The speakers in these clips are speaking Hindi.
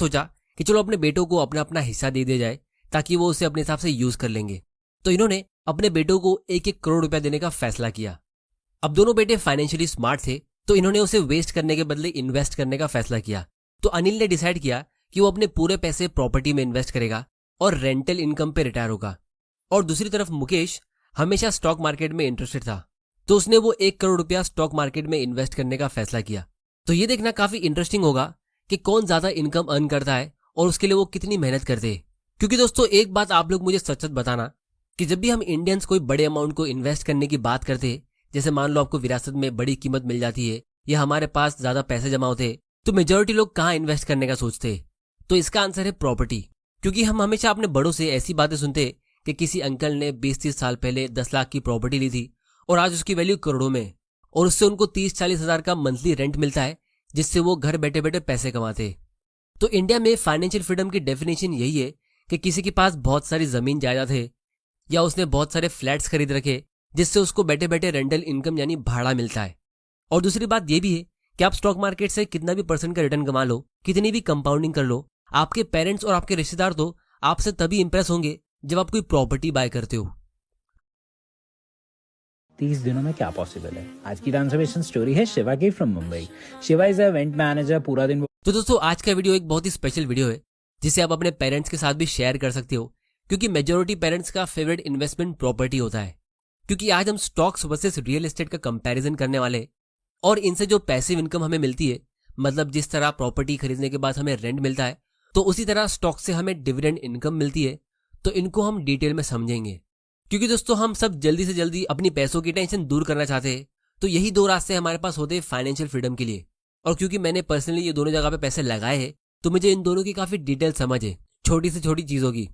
सोचा कि चलो अपने बेटों को अपना अपना हिस्सा दे दिया जाए ताकि वो उसे अपने हिसाब से यूज कर लेंगे। तो इन्होंने अपने बेटों को 1-1 करोड़ रुपया देने का फैसला किया। अब दोनों बेटे फाइनेंशियली स्मार्ट थे, तो इन्होंने उसे वेस्ट करने के बदले इन्वेस्ट करने का फैसला किया। तो अनिल ने डिसाइड किया कि वो अपने पूरे पैसे प्रॉपर्टी में इन्वेस्ट करेगा और रेंटल इनकम पे रिटायर होगा। और दूसरी तरफ मुकेश हमेशा स्टॉक मार्केट में इंटरेस्टेड था, तो उसने वो 1 करोड़ रुपया स्टॉक मार्केट में इन्वेस्ट करने का फैसला किया। तो ये देखना काफी इंटरेस्टिंग होगा कि कौन ज्यादा इनकम अर्न करता है और उसके लिए वो कितनी मेहनत करते हैं। क्योंकि दोस्तों एक बात आप लोग मुझे सच सच बताना कि जब भी हम इंडियंस कोई बड़े अमाउंट को इन्वेस्ट करने की बात करते हैं, जैसे मान लो आपको विरासत में बड़ी कीमत मिल जाती है या हमारे पास ज्यादा पैसे जमा होते हैं, तो मेजोरिटी लोग कहाँ इन्वेस्ट करने का सोचते हैं? तो इसका आंसर है प्रॉपर्टी। क्योंकि हम हमेशा अपने बड़ों से ऐसी बातें सुनते हैं कि किसी अंकल ने 20-30 साल पहले 10 लाख की प्रॉपर्टी ली थी और आज उसकी वैल्यू करोड़ों में, और उससे उनको 30-40 हजार का मंथली रेंट मिलता है, जिससे वो घर बैठे बैठे पैसे कमाते हैं। तो इंडिया में फाइनेंशियल फ्रीडम की डेफिनेशन यही है कि किसी के पास बहुत सारी जमीन जायदाद है या उसने बहुत सारे फ्लैट्स खरीद रखे जिससे उसको बैठे बैठे रेंटल इनकम यानी भाड़ा मिलता है। और दूसरी बात ये भी है कि आप स्टॉक मार्केट से कितना भी % का रिटर्न कमा लो, कितनी भी कंपाउंडिंग कर लो, आपके पेरेंट्स और आपके रिश्तेदार तो आपसे तभी इंप्रेस होंगे जब आप कोई प्रॉपर्टी बाय करते हो। 30 दिनों में क्या पॉसिबल है? आज की ट्रांसफॉर्मेशन स्टोरी है शिवा की from Mumbai. Shiva is event manager. पूरा दिन तो दोस्तों आज का वीडियो एक बहुत ही स्पेशल वीडियो है जिसे आप अपने पेरेंट्स के साथ भी शेयर कर सकते हो, क्योंकि मेजोरिटी पेरेंट्स का फेवरेट इन्वेस्टमेंट प्रॉपर्टी होता है। क्योंकि आज हम स्टॉक्स वर्सेस रियल एस्टेट का कंपैरिजन करने वाले, और इनसे जो पैसिव इनकम हमें मिलती है, मतलब जिस तरह प्रॉपर्टी खरीदने के बाद हमें रेंट मिलता है, तो उसी तरह स्टॉक से हमें डिविडेंड इनकम मिलती है। तो इनको हम डिटेल में समझेंगे। क्योंकि दोस्तों हम सब जल्दी से जल्दी अपनी पैसों की टेंशन दूर करना चाहते हैं, तो यही 2 रास्ते हमारे पास होते हैं फाइनेंशियल फ्रीडम के लिए। और क्योंकि मैंने पर्सनली ये दोनों जगह पे पैसे लगाए हैं, तो मुझे इन दोनों की काफी डिटेल समझ है, छोटी से छोटी चीजों की,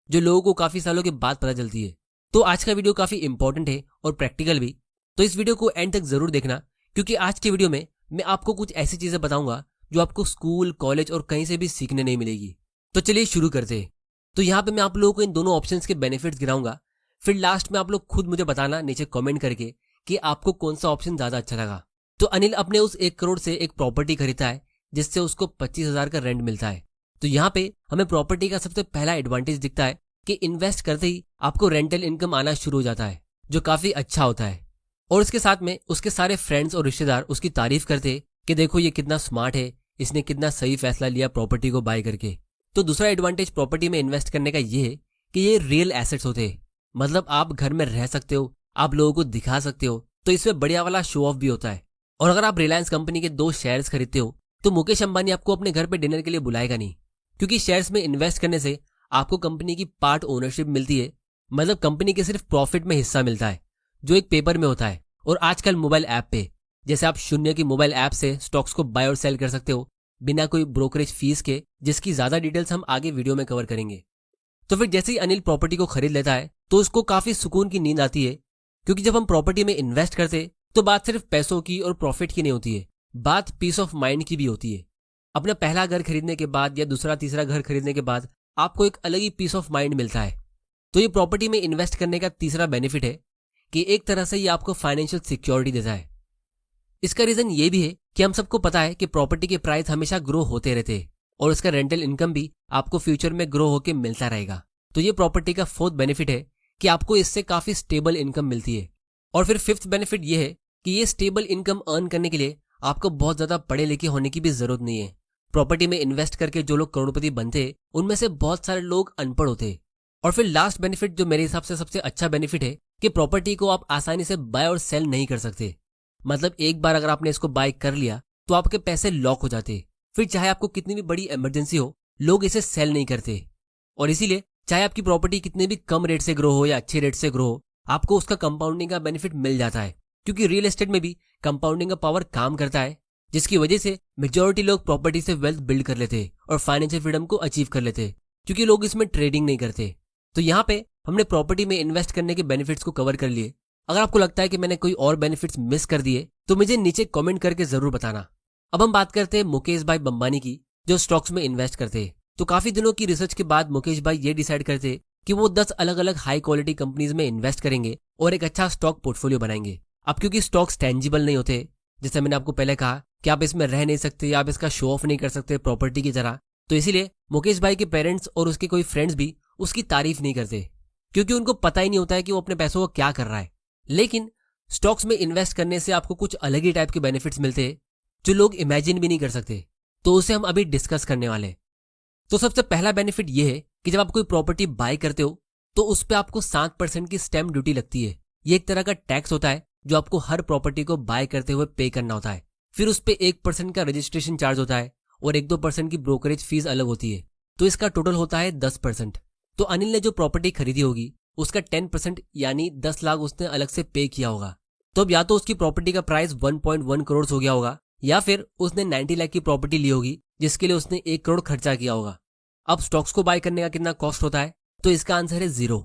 जो लोगों को काफी सालों के बाद पता चलती है। तो आज का वीडियो काफी इंपॉर्टेंट है और प्रैक्टिकल भी, तो इस वीडियो को एंड तक जरूर देखना, क्योंकि आज के वीडियो में मैं आपको कुछ ऐसी चीजें बताऊंगा जो आपको स्कूल, कॉलेज और कहीं से भी सीखने नहीं मिलेगी। तो चलिए शुरू करते हैं। तो यहाँ पे मैं आप लोगों को इन दोनों ऑप्शंस के बेनिफिट्स गिराऊंगा, फिर लास्ट में आप लोग खुद मुझे बताना नीचे कमेंट करके कि आपको कौन सा ऑप्शन ज्यादा अच्छा लगा। तो अनिल अपने उस 1 करोड़ से एक प्रॉपर्टी खरीदता है जिससे उसको 25,000 का रेंट मिलता है। तो यहाँ पे हमें प्रॉपर्टी का सबसे पहला एडवांटेज दिखता है कि इन्वेस्ट करते ही आपको रेंटल इनकम आना शुरू हो जाता है, जो काफी अच्छा होता है। और इसके साथ में उसके सारे फ्रेंड्स और रिश्तेदार उसकी तारीफ करते कि देखो ये कितना स्मार्ट है, इसने कितना सही फैसला लिया प्रॉपर्टी को बाय करके। तो दूसरा एडवांटेज प्रॉपर्टी में इन्वेस्ट करने का ये है कि ये रियल एसेट्स होते हैं, मतलब आप घर में रह सकते हो, आप लोगों को दिखा सकते हो, तो इसमें बढ़िया वाला शो ऑफ भी होता है। और अगर आप रिलायंस कंपनी के 2 शेयर्स खरीदते हो, तो मुकेश अंबानी आपको अपने घर पे डिनर के लिए बुलाएगा नहीं, क्योंकि शेयर्स में इन्वेस्ट करने से आपको कंपनी की पार्ट ओनरशिप मिलती है, मतलब कंपनी के सिर्फ प्रॉफिट में हिस्सा मिलता है, जो एक पेपर में होता है। और आजकल मोबाइल ऐप पे जैसे आप शून्य की मोबाइल ऐप से स्टॉक्स को बाय और सेल कर सकते हो बिना कोई ब्रोकरेज फीस के, जिसकी ज्यादा डिटेल्स हम आगे वीडियो में कवर करेंगे। तो फिर जैसे ही अनिल प्रॉपर्टी को खरीद लेता है तो उसको काफी सुकून की नींद आती है, क्योंकि जब हम प्रॉपर्टी में इन्वेस्ट करते तो बात सिर्फ पैसों की और प्रॉफिट की नहीं होती है, बात पीस ऑफ माइंड की भी होती है। अपना पहला घर खरीदने के बाद या दूसरा तीसरा घर खरीदने के बाद आपको एक अलग ही पीस ऑफ माइंड मिलता है। तो ये प्रॉपर्टी में इन्वेस्ट करने का तीसरा बेनिफिट है कि एक तरह से ये आपको फाइनेंशियल सिक्योरिटी देता है। इसका रीजन ये भी है कि हम सबको पता है कि प्रॉपर्टी के प्राइस हमेशा ग्रो होते रहते हैं और उसका रेंटल इनकम भी आपको फ्यूचर में ग्रो होकर मिलता रहेगा। तो ये प्रॉपर्टी का 4th बेनिफिट है कि आपको इससे काफी स्टेबल इनकम मिलती है। और फिर 5th बेनिफिट ये है कि ये स्टेबल इनकम अर्न करने के लिए आपको बहुत ज्यादा पढ़े लिखे होने की भी जरूरत नहीं है। प्रॉपर्टी में इन्वेस्ट करके जो लोग करोड़पति बनते हैं उनमें से बहुत सारे लोग अनपढ़ होते हैं। और फिर लास्ट बेनिफिट जो मेरे हिसाब से सबसे अच्छा बेनिफिट है कि प्रॉपर्टी को आप आसानी से बाय और सेल नहीं कर सकते, मतलब एक बार अगर आपने इसको बाय कर लिया तो आपके पैसे लॉक हो जाते, फिर चाहे आपको कितनी भी बड़ी इमरजेंसी हो लोग इसे सेल नहीं करते। और इसीलिए चाहे आपकी प्रॉपर्टी कितने भी कम रेट से ग्रो हो या अच्छे रेट से ग्रो हो, आपको उसका कंपाउंडिंग का बेनिफिट मिल जाता है, क्योंकि रियल एस्टेट में भी कंपाउंडिंग का पावर काम करता है, जिसकी वजह से मेजोरिटी लोग प्रॉपर्टी से वेल्थ बिल्ड कर लेते और फाइनेंशियल फ्रीडम को अचीव कर लेते, क्योंकि लोग इसमें ट्रेडिंग नहीं करते। तो यहाँ पे हमने प्रॉपर्टी में इन्वेस्ट करने के बेनिफिट्स को कवर कर लिए। अगर आपको लगता है कि मैंने कोई और बेनिफिट्स मिस कर दिए तो मुझे नीचे कमेंट करके जरूर बताना। अब हम बात करते हैं मुकेश भाई अंबानी की, जो स्टॉक्स में इन्वेस्ट करते हैं। तो काफी दिनों की रिसर्च के बाद मुकेश भाई ये डिसाइड करते कि वो 10 अलग अलग हाई क्वालिटी कंपनीज में इन्वेस्ट करेंगे और एक अच्छा स्टॉक पोर्टफोलियो बनाएंगे। अब क्योंकि स्टॉक्स टेंजिबल नहीं होते, जैसे मैंने आपको पहले कहा कि आप इसमें रह नहीं सकते या आप इसका शो ऑफ नहीं कर सकते प्रॉपर्टी की तरह, तो इसीलिए मुकेश भाई के पेरेंट्स और उसके कोई फ्रेंड्स भी उसकी तारीफ नहीं करते, क्योंकि उनको पता ही नहीं होता है कि वो अपने पैसों को क्या कर रहा है। लेकिन स्टॉक्स में इन्वेस्ट करने से आपको कुछ अलग ही टाइप के बेनिफिट्स मिलते हैं जो लोग इमेजिन भी नहीं कर सकते। तो उसे हम अभी डिस्कस करने वाले हैं। तो सबसे पहला बेनिफिट ये है कि जब आप कोई प्रॉपर्टी बाय करते हो तो उस पर आपको 7% की स्टैम्प ड्यूटी लगती है। ये एक तरह का टैक्स होता है जो आपको हर प्रॉपर्टी को बाय करते हुए पे करना होता है। फिर उस पर 1% का रजिस्ट्रेशन चार्ज होता है और 1-2% की ब्रोकरेज फीस अलग होती है। तो इसका टोटल होता है 10%। तो अनिल ने जो प्रॉपर्टी खरीदी होगी उसका 10% यानी 10 लाख उसने अलग से पे किया होगा। तो अब या तो उसकी प्रॉपर्टी का प्राइस 1.1 करोड़ हो गया होगा, या फिर उसने 90 लाख की प्रॉपर्टी ली होगी जिसके लिए उसने 1 करोड़ खर्चा किया होगा। अब स्टॉक्स को बाय करने का कितना कॉस्ट होता है, तो इसका आंसर है 0।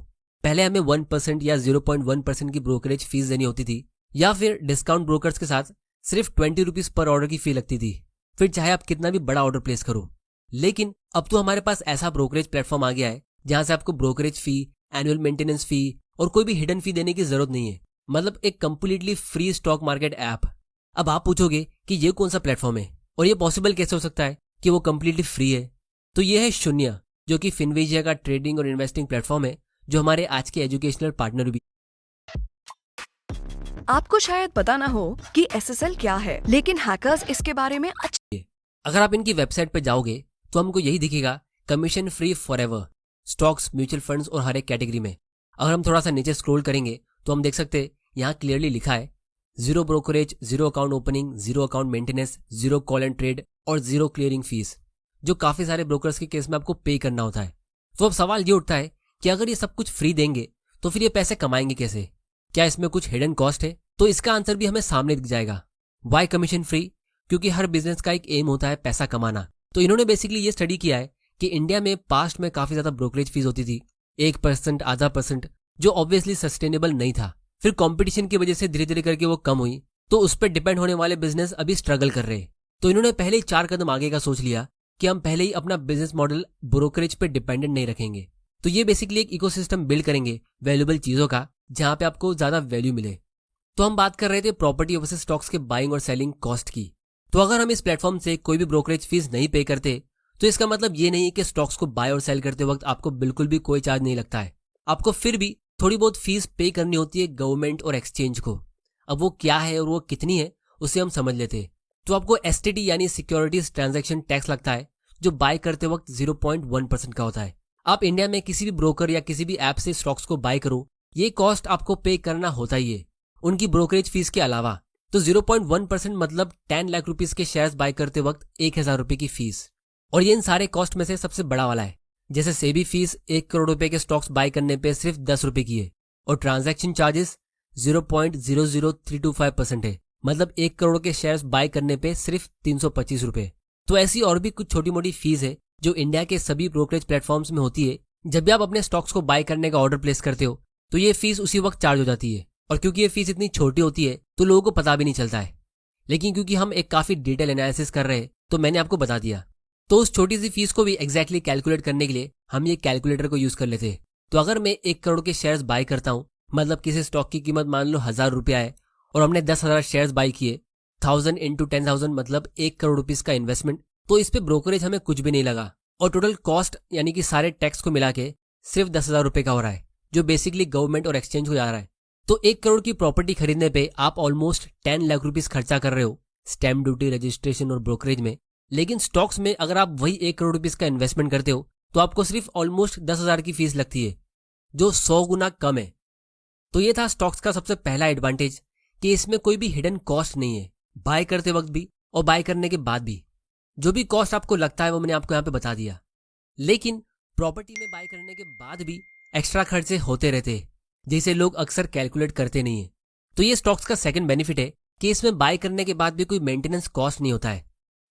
पहले हमें 1% या 0.1% की ब्रोकरेज फीस देनी होती थी, या फिर डिस्काउंट ब्रोकर्स के साथ सिर्फ 20 रुपीज पर ऑर्डर की फी लगती थी, फिर चाहे आप कितना भी बड़ा ऑर्डर प्लेस करो। लेकिन अब तो हमारे पास ऐसा ब्रोकरेज प्लेटफॉर्म आ गया है जहां से आपको ब्रोकरेज फी, एनुअल मेंटेनेंस फी और कोई भी हिडन फी देने की जरूरत नहीं है। मतलब एक completely free stock market app. अब आप पूछोगे कि ये कौन सा प्लेटफॉर्म है और ये पॉसिबल कैसे हो सकता है कि वो कंप्लीटली फ्री है। तो ये है शून्य, जो कि फिनविजिया का ट्रेडिंग और इन्वेस्टिंग प्लेटफॉर्म है, जो हमारे आज के एजुकेशनल पार्टनर भी। आपको शायद पता ना हो कि SSL क्या है, लेकिन हैकर्स इसके बारे में अगर आप इनकी वेबसाइट पर जाओगे तो हमको यही दिखेगा, commission free forever, stocks, mutual funds और हर एक कैटेगरी में। अगर हम थोड़ा सा नीचे स्क्रॉल करेंगे तो हम देख सकते हैं यहाँ क्लियरली लिखा है 0 brokerage, 0 account opening, 0 account maintenance, 0 call and trade और 0 क्लियरिंग फीस, जो काफी सारे ब्रोकर्स के केस में आपको पे करना होता है। तो अब सवाल ये उठता है कि अगर ये सब कुछ फ्री देंगे तो फिर ये पैसे कमाएंगे कैसे? क्या इसमें कुछ हिडन कॉस्ट है? तो इसका आंसर भी हमें सामने दिख जाएगा। Why commission free? क्योंकि हर बिजनेस का एक एम होता है पैसा कमाना। तो इन्होंने बेसिकली ये स्टडी किया है कि इंडिया में पास्ट में काफी ज्यादा ब्रोकरेज फीस होती थी, 1%, आधा %, जो ऑब्वियसली सस्टेनेबल नहीं था। फिर कंपटीशन की वजह से धीरे धीरे करके वो कम हुई, तो उस पर डिपेंड होने वाले बिजनेस अभी स्ट्रगल कर रहे हैं। तो इन्होंने पहले ही 4 कदम आगे का सोच लिया कि हम पहले ही अपना business model brokerage pay dependent नहीं रखेंगे। तो ये बेसिकली एक इकोसिस्टम बिल्ड करेंगे वैल्यूएबल चीजों का, जहां पे आपको ज्यादा वैल्यू मिले। तो हम बात कर रहे थे प्रॉपर्टी वर्सेस स्टॉक्स के बाइंग और सेलिंग कॉस्ट की। तो अगर हम इस प्लेटफॉर्म से कोई भी ब्रोकरेज फीस नहीं पे करते तो इसका मतलब ये नहीं है कि स्टॉक्स को बाय और सेल करते वक्त आपको बिल्कुल भी कोई चार्ज नहीं लगता है। आपको फिर भी थोड़ी बहुत फीस पे करनी होती है गवर्नमेंट और एक्सचेंज को। अब वो क्या है और वो कितनी है उसे हम समझ लेते हैं। तो आपको STT यानी सिक्योरिटीज ट्रांजैक्शन टैक्स लगता है, जो बाय करते वक्त 0.1% का होता है। आप इंडिया में किसी भी ब्रोकर या किसी भी ऐप से स्टॉक्स को बाय करो, ये कॉस्ट आपको पे करना होता ही है, उनकी ब्रोकरेज फीस के अलावा। तो 0.1% मतलब 10 लाख रुपीज के शेयर्स बाय करते वक्त 1000 रुपए की फीस। और ये इन सारे कॉस्ट में से सबसे बड़ा वाला है। जैसे सेबी फीस 1 करोड़ रुपए के स्टॉक्स बाय करने पे सिर्फ 10 रुपए की है, और ट्रांजैक्शन चार्जेस 0.00325% है, मतलब 1 करोड़ के शेयर्स बाय करने पे सिर्फ 325 रुपए। तो ऐसी और भी कुछ छोटी मोटी फीस है जो इंडिया के सभी ब्रोकरेज प्लेटफॉर्म्स में होती है। जब भी आप अपने स्टॉक्स को बाय करने का ऑर्डर प्लेस करते हो तो ये फीस उसी वक्त चार्ज हो जाती है, और क्योंकि ये फीस इतनी छोटी होती है तो लोगों को पता भी नहीं चलता है। लेकिन क्योंकि हम एक काफी डिटेल एनालिसिस कर रहे हैं तो मैंने आपको बता दिया। तो उस छोटी सी फीस को भी एग्जैक्टली कैलकुलेट करने के लिए हम ये कैलकुलेटर को यूज कर लेते हैं। तो अगर मैं 1 करोड़ के शेयर्स बाय करता हूँ, मतलब किसी स्टॉक की कीमत मान लो 1000 रुपया है और हमने 10,000 शेयर्स बाय किए, 1000 × 10,000 मतलब 1 करोड़ रुपीज का इन्वेस्टमेंट। तो इस पे ब्रोकरेज हमें कुछ भी नहीं लगा, और टोटल कॉस्ट यानी कि सारे टैक्स को मिला के सिर्फ 10,000 रुपए का हो रहा है, जो बेसिकली गवर्नमेंट और एक्सचेंज को जा रहा है। तो 1 करोड़ की प्रॉपर्टी खरीदने पे आप ऑलमोस्ट 10 लाख रुपीज खर्चा कर रहे हो स्टैम्प ड्यूटी, रजिस्ट्रेशन और ब्रोकरेज में। लेकिन स्टॉक्स में अगर आप वही 1 करोड़ रुपीज का इन्वेस्टमेंट करते हो तो आपको सिर्फ ऑलमोस्ट 10,000 की फीस लगती है, जो 100 गुना कम है। तो ये था स्टॉक्स का सबसे पहला एडवांटेज कि इसमें कोई भी हिडन कॉस्ट नहीं है, बाय करते वक्त भी और बाय करने के बाद भी। जो भी कॉस्ट आपको लगता है वो मैंने आपको यहाँ पे बता दिया। लेकिन प्रॉपर्टी में बाय करने के बाद भी एक्स्ट्रा खर्चे होते रहते हैं, जिसे लोग अक्सर कैलकुलेट करते नहीं है। तो ये स्टॉक्स का सेकंड बेनिफिट है कि इसमें बाय करने के बाद भी कोई मेंटेनेंस कॉस्ट नहीं होता है।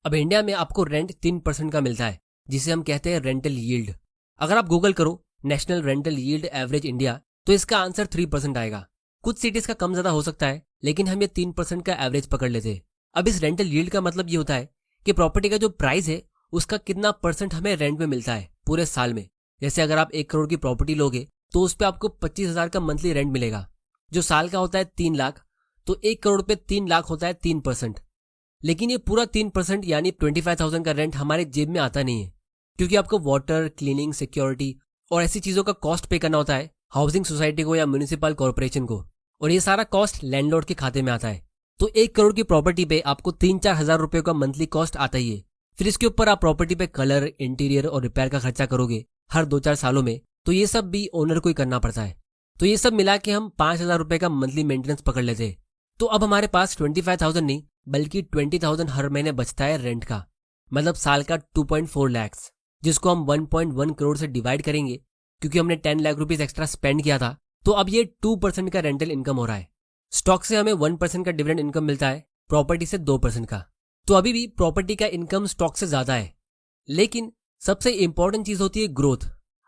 अब इंडिया में आपको रेंट 3% का मिलता है, जिसे हम कहते हैं रेंटल यील्ड। अगर आप गूगल करो national rental yield average India तो इसका आंसर 3% आएगा। कुछ सिटीज का कम ज्यादा हो सकता है, लेकिन हम ये 3% का एवरेज पकड़ लेते हैं। अब इस रेंटल यील्ड का मतलब ये होता है कि प्रॉपर्टी का जो प्राइस है उसका कितना % हमें रेंट में मिलता है पूरे साल में। जैसे अगर आप 1 करोड़ की प्रॉपर्टी लोगे तो उस पर आपको 25,000 का मंथली रेंट मिलेगा, जो साल का होता है 3 लाख। तो 1 करोड़ पे 3 लाख होता है 3%। लेकिन ये पूरा 3% यानी 25,000 का रेंट हमारे जेब में आता नहीं है, क्योंकि आपको वाटर, क्लीनिंग, सिक्योरिटी और ऐसी चीज़ों का कॉस्ट पे करना होता है हाउसिंग सोसाइटी को या म्यूनिसिपल कॉर्पोरेशन को, और ये सारा कॉस्ट लैंडलॉर्ड के खाते में आता है। तो 1 करोड़ की प्रॉपर्टी पे आपको 3-4 हज़ार रुपये का मंथली कॉस्ट आता ही है। फिर इसके ऊपर आप प्रॉपर्टी पे कलर, इंटीरियर और रिपेयर का खर्चा करोगे हर 2-4 सालों में, तो ये सब भी ओनर को ही करना पड़ता है। तो ये सब मिला के हम 5,000 रुपये का मंथली मेंटेनेंस पकड़ लेते हैं। तो अब हमारे पास 25,000 नहीं बल्कि 20,000 हर महीने बचता है रेंट का, मतलब साल का 2.4 लाख, जिसको हम 1.1 करोड़ से डिवाइड करेंगे क्योंकि हमने 10 लाख रुपीज एक्स्ट्रा स्पेंड किया था। तो अब ये 2% का रेंटल इनकम हो रहा है। स्टॉक से हमें 1% का डिविडेंड इनकम मिलता है, प्रॉपर्टी से 2% का। तो अभी भी प्रॉपर्टी का इनकम स्टॉक से ज्यादा है, लेकिन सबसे इंपॉर्टेंट चीज होती है ग्रोथ।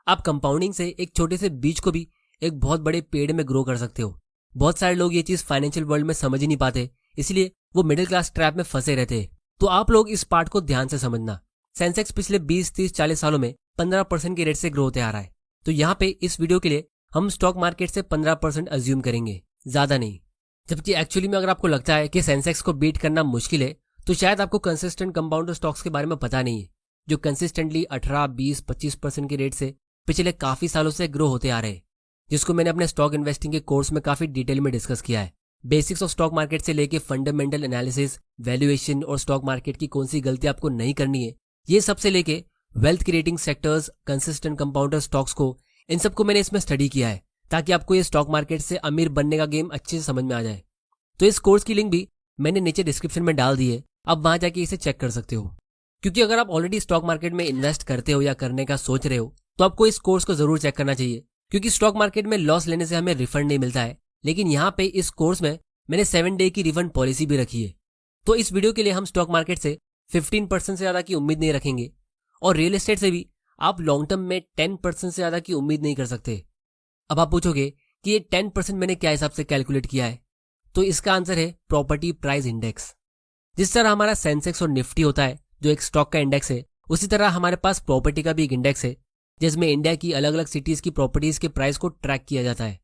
आप कंपाउंडिंग से एक छोटे से बीज को भी एक बहुत बड़े पेड़ में ग्रो कर सकते हो। बहुत सारे लोग ये चीज फाइनेंशियल वर्ल्ड में समझ ही नहीं पाते, इसलिए वो मिडिल क्लास ट्रैप में फंसे रहते हैं। तो आप लोग इस पार्ट को ध्यान से समझना। सेंसेक्स पिछले 20, 30, 40 सालों में 15% के रेट से ग्रो होते आ रहा है। तो यहाँ पे इस वीडियो के लिए हम स्टॉक मार्केट से 15% अज्यूम करेंगे, ज्यादा नहीं। जबकि एक्चुअली में अगर आपको लगता है कि सेंसेक्स को बीट करना मुश्किल है, तो शायद आपको कंसिस्टेंट कंपाउंडर स्टॉक्स के बारे में पता नहीं है, जो कंसिस्टेंटली 18, 20, 25% के रेट से पिछले काफी सालों से ग्रो होते आ रहे हैं, जिसको मैंने अपने स्टॉक इन्वेस्टिंग के कोर्स में काफी डिटेल में डिस्कस किया है। बेसिक्स ऑफ स्टॉक मार्केट से लेके फंडामेंटल एनालिसिस, वैल्यूएशन और स्टॉक मार्केट की कौन सी गलती आपको नहीं करनी है, ये सबसे लेके wealth creating sectors, consistent compounder stocks को, इन सबको मैंने इसमें स्टडी किया है ताकि आपको ये स्टॉक मार्केट से अमीर बनने का गेम अच्छे से समझ में आ जाए। तो इस कोर्स की लिंक भी मैंने नीचे डिस्क्रिप्शन में डाल दी है, आप वहां जाके इसे चेक कर सकते हो। क्योंकि अगर आप ऑलरेडी स्टॉक मार्केट में इन्वेस्ट करते हो या करने का सोच रहे हो, तो आपको इस कोर्स को जरूर चेक करना चाहिए। क्योंकि स्टॉक मार्केट में लॉस लेने से हमें रिफंड नहीं मिलता है, लेकिन यहाँ पे इस कोर्स में मैंने 7 डे की रिफंड पॉलिसी भी रखी है। तो इस वीडियो के लिए हम स्टॉक मार्केट से 15% से ज्यादा की उम्मीद नहीं रखेंगे, और रियल एस्टेट से भी आप लॉन्ग टर्म में 10% से ज्यादा की उम्मीद नहीं कर सकते। अब आप पूछोगे कि ये 10% मैंने क्या हिसाब से कैलकुलेट किया है, तो इसका आंसर है प्रॉपर्टी प्राइस इंडेक्स। जिस तरह हमारा सेंसेक्स और निफ्टी होता है जो एक स्टॉक का इंडेक्स है, उसी तरह हमारे पास प्रॉपर्टी का भी एक इंडेक्स है जिसमें इंडिया की अलग अलग सिटीज की प्रॉपर्टीज के प्राइस को ट्रैक किया जाता है।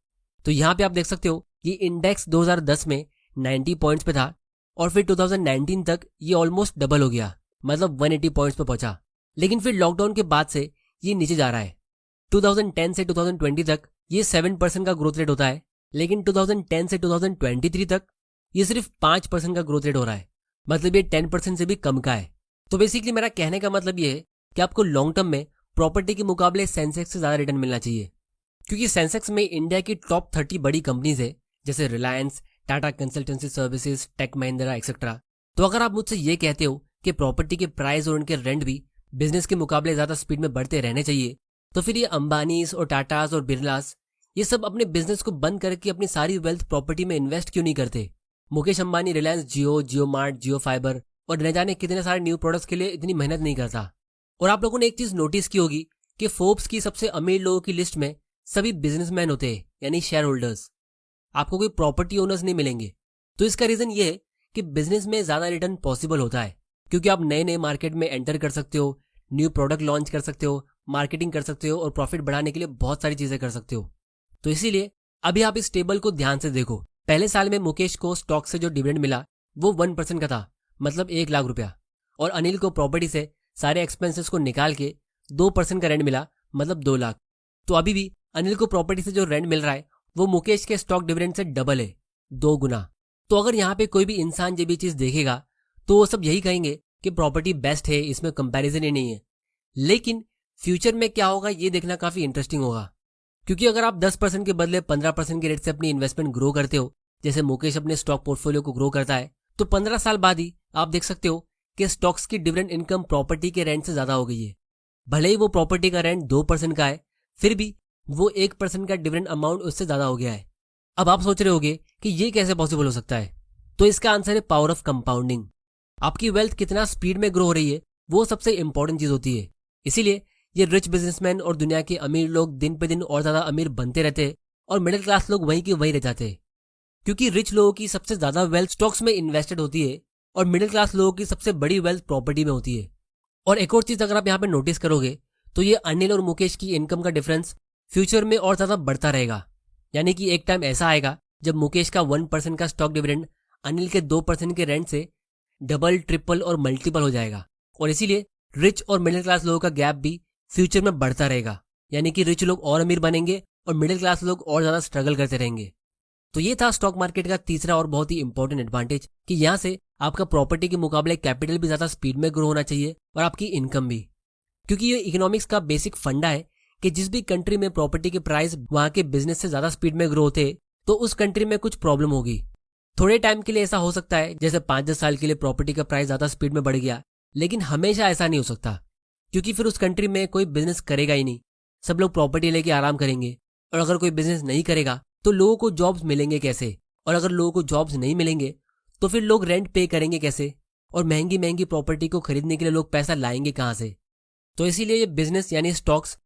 तो यहाँ पे आप देख सकते हो ये इंडेक्स 2010 में 90 पॉइंट्स पे था, और फिर 2019 तक ये ऑलमोस्ट डबल हो गया, मतलब 180 पॉइंट्स पे पहुंचा। लेकिन फिर लॉकडाउन के बाद से ये नीचे जा रहा है। 2010 से 2020 तक ये 7% का ग्रोथ रेट होता है, लेकिन 2010 से 2023 तक ये सिर्फ 5% का ग्रोथ रेट हो रहा है, मतलब ये 10% से भी कम का है। तो बेसिकली मेरा कहने का मतलब ये है कि आपको लॉन्ग टर्म में प्रॉपर्टी के मुकाबले सेंसेक्स से ज्यादा रिटर्न मिलना चाहिए, क्योंकि सेंसेक्स में इंडिया की टॉप 30 बड़ी कंपनीज है, जैसे रिलायंस, टाटा कंसल्टेंसी सर्विसेज, टेक महिंद्रा एक्सेट्रा। तो अगर आप मुझसे ये कहते हो कि प्रॉपर्टी के प्राइस और उनके रेंट भी बिजनेस के मुकाबले ज्यादा स्पीड में बढ़ते रहने चाहिए, तो फिर ये अंबानीज और टाटास और बिरलास ये सब अपने बिजनेस को बंद करके अपनी सारी वेल्थ प्रॉपर्टी में इन्वेस्ट क्यों नहीं करते? मुकेश अंबानी रिलायंस जियो, जियो मार्ट, जियो फाइबर और न जाने कितने सारे न्यू प्रोडक्ट्स के लिए इतनी मेहनत नहीं करता। और आप लोगों ने एक चीज नोटिस की होगी कि फोर्ब्स की सबसे अमीर लोगों की लिस्ट में सभी बिजनेसमैन होते हैं, यानी शेयर होल्डर्स। आपको कोई प्रॉपर्टी ओनर्स नहीं मिलेंगे। तो इसका रीजन ये है कि बिजनेस में ज्यादा रिटर्न पॉसिबल होता है, क्योंकि आप नए नए मार्केट में एंटर कर सकते हो, न्यू प्रोडक्ट लॉन्च कर सकते हो, मार्केटिंग कर सकते हो और प्रॉफिट बढ़ाने के लिए बहुत सारी चीजें कर सकते हो। तो इसीलिए अभी आप इस टेबल को ध्यान से देखो। पहले साल में मुकेश को स्टॉक से जो डिविडेंड मिला वो 1% का था, मतलब 1 लाख रुपया, और अनिल को प्रॉपर्टी से सारे एक्सपेंसेस को निकाल के 2% का रेंट मिला, मतलब 2 लाख। तो अभी भी अनिल को प्रॉपर्टी से जो रेंट मिल रहा है वो मुकेश के स्टॉक डिविडेंड से डबल है, 2 गुना। तो अगर यहाँ पे कोई भी इंसान ये भी चीज देखेगा तो वो सब यही कहेंगे कि प्रॉपर्टी बेस्ट है, इसमें कंपैरिजन ही नहीं है। लेकिन फ्यूचर में क्या होगा ये देखना काफी इंटरेस्टिंग होगा, क्योंकि अगर आप 10% के बदले 15% के रेट से अपनी इन्वेस्टमेंट ग्रो करते हो, जैसे मुकेश अपने स्टॉक पोर्टफोलियो को ग्रो करता है, तो 15 साल बाद ही आप देख सकते हो कि स्टॉक्स की डिविडेंड इनकम प्रॉपर्टी के रेंट से ज्यादा हो गई है। भले ही वो प्रॉपर्टी का रेंट 2% का है, फिर भी वो 1% का डिविडेंड अमाउंट उससे ज्यादा हो गया है। अब आप सोच रहे होगे कि ये कैसे पॉसिबल हो सकता है, तो इसका आंसर है पावर ऑफ कंपाउंडिंग। आपकी वेल्थ कितना स्पीड में ग्रो हो रही है वो सबसे इंपॉर्टेंट चीज होती है। इसीलिए ये रिच बिजनेसमैन और दुनिया के अमीर लोग दिन पे दिन और ज्यादा अमीर बनते रहते हैं, और मिडिल क्लास लोग वहीं के वहीं रह जाते हैं, क्योंकि रिच लोगों की सबसे ज्यादा वेल्थ स्टॉक्स में इन्वेस्टेड होती है और मिडिल क्लास लोगों की सबसे बड़ी वेल्थ प्रॉपर्टी में होती है। और एक और चीज अगर आप यहाँ पे नोटिस करोगे तो ये अनिल और मुकेश की इनकम का डिफरेंस फ्यूचर में और ज्यादा बढ़ता रहेगा। यानी कि एक टाइम ऐसा आएगा जब मुकेश का 1% का स्टॉक डिविडेंड अनिल के 2% के रेंट से डबल, ट्रिपल और मल्टीपल हो जाएगा। और इसीलिए रिच और मिडिल क्लास लोगों का गैप भी फ्यूचर में बढ़ता रहेगा, यानी कि रिच लोग और अमीर बनेंगे और मिडिल क्लास लोग और ज्यादा स्ट्रगल करते रहेंगे। तो ये था स्टॉक मार्केट का तीसरा और बहुत ही इंपॉर्टेंट एडवांटेज कि यहाँ से आपका प्रॉपर्टी के मुकाबले कैपिटल भी ज्यादा स्पीड में ग्रो होना चाहिए और आपकी इनकम भी, क्योंकि ये इकोनॉमिक्स का बेसिक फंडा है कि जिस भी कंट्री में प्रॉपर्टी के प्राइस वहां के बिजनेस से ज्यादा स्पीड में ग्रो होते तो उस कंट्री में कुछ प्रॉब्लम होगी। थोड़े टाइम के लिए ऐसा हो सकता है, जैसे 5-10 साल के लिए प्रॉपर्टी का प्राइस ज्यादा स्पीड में बढ़ गया, लेकिन हमेशा ऐसा नहीं हो सकता, क्योंकि फिर उस कंट्री में कोई बिजनेस करेगा ही नहीं, सब लोग प्रॉपर्टी लेके आराम करेंगे। और अगर कोई बिजनेस नहीं करेगा तो लोगों को जॉब्स मिलेंगे कैसे, और अगर लोगों को जॉब्स नहीं मिलेंगे तो फिर लोग रेंट पे करेंगे कैसे, और महंगी महंगी प्रॉपर्टी को खरीदने के लिए लोग पैसा लाएंगे कहाँ से। तो इसीलिए ये बिजनेस यानी स्टॉक्स